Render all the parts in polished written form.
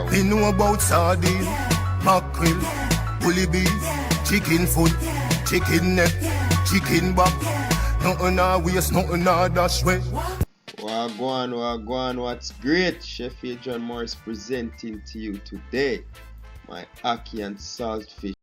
We know about sardine, mackerel, bully beef, chicken foot, chicken neck, chicken back. Nothing I waste, nothing I dash way. Wagwan, what's great? Chef John Morris presenting to you today my Ackee and Saltfish.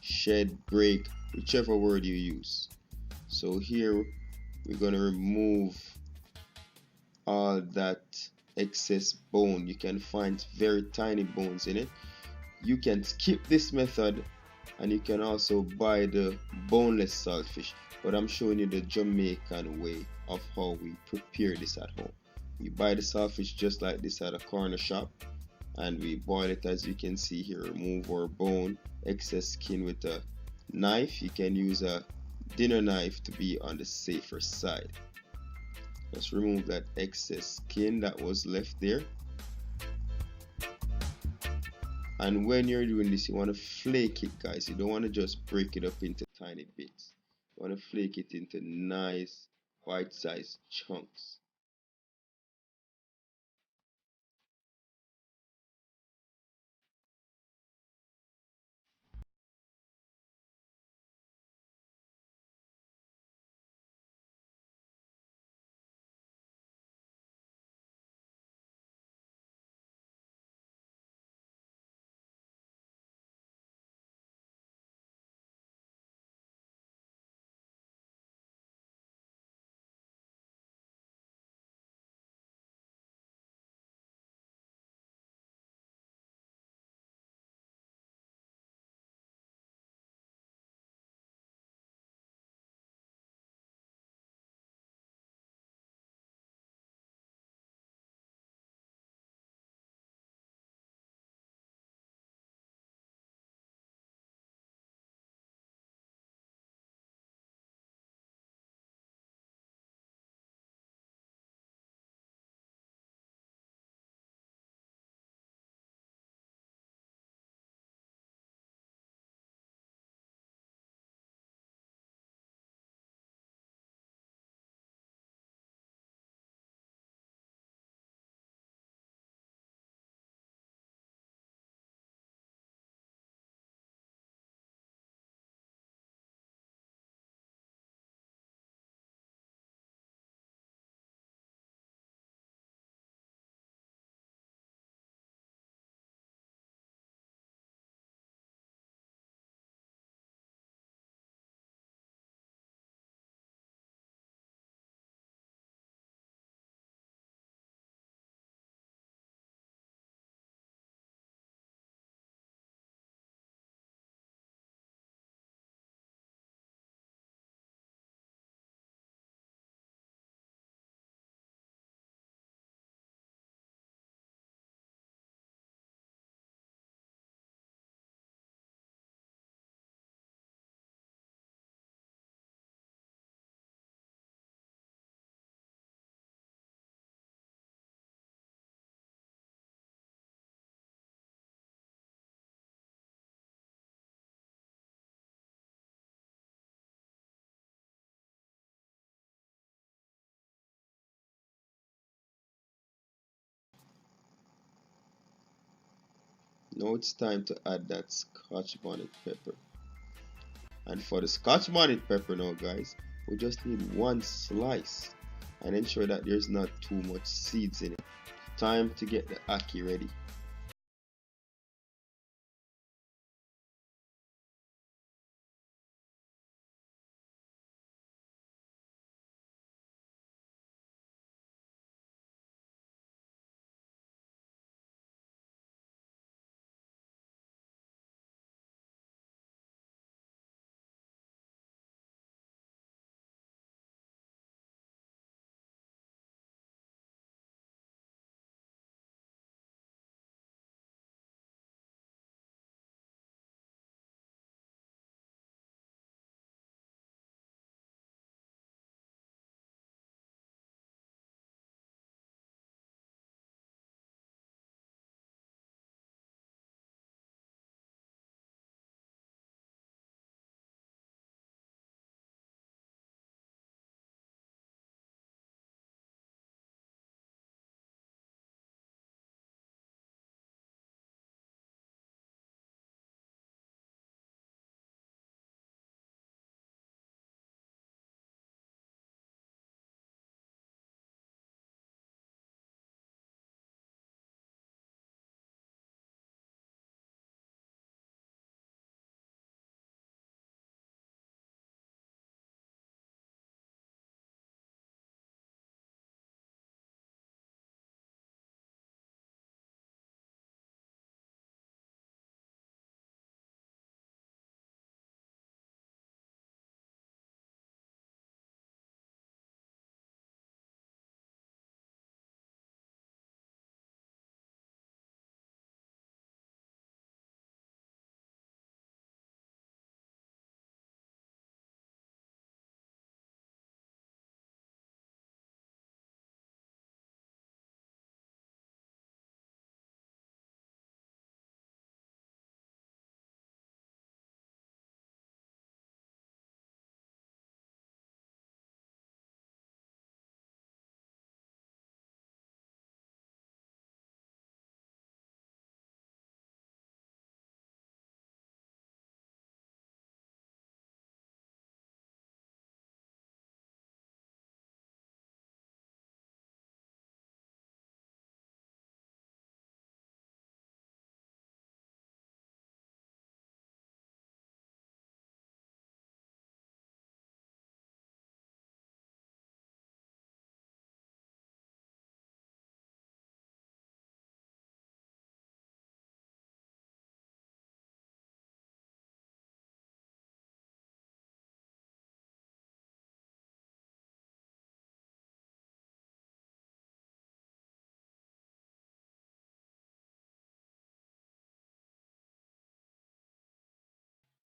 Shed, break, whichever word you use. So here we're gonna remove all that excess bone. You can find very tiny bones in it. You can skip this method and you can also buy the boneless saltfish, but I'm showing you the Jamaican way of how we prepare this at home. We buy the saltfish just like this at a corner shop and we boil it, as you can see here. Remove our bone, excess skin with a knife. You can use a dinner knife to be on the safer side. Let's remove that excess skin that was left there. And when you're doing this, you want to flake it, guys. You don't want to just break it up into tiny bits. You want to flake it into nice bite-sized chunks. Now it's time to add that Scotch Bonnet Pepper. And for the Scotch Bonnet Pepper now, guys, we just need 1 slice and ensure that there's not too much seeds in it. Time to get the ackee ready.